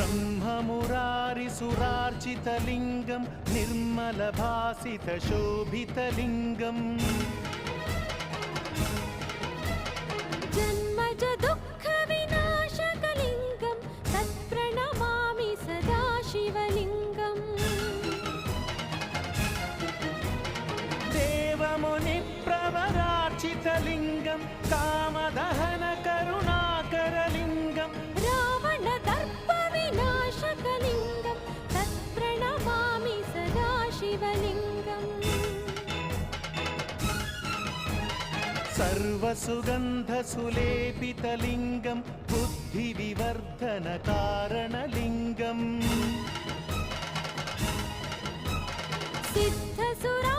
ब्रह्ममुरारिसुरार्चितलिङ्गं निर्मलभासितशोभितलिङ्गम् जन्मज दुःखविनाशकलिङ्गं तत्प्रणमामि सदा शिवलिङ्गम् देवमुनिप्रवरार्चितलिङ्गं कामदहनकरुणाकरलिङ्गं रावणदर्पविनाशकलिङ्गं तत्प्रणमामि सदा शिवलिङ्गम् सर्वसुगन्धसुलेपितलिङ्गं बुद्धिविवर्धनकारणलिङ्गम् सिद्धसुरा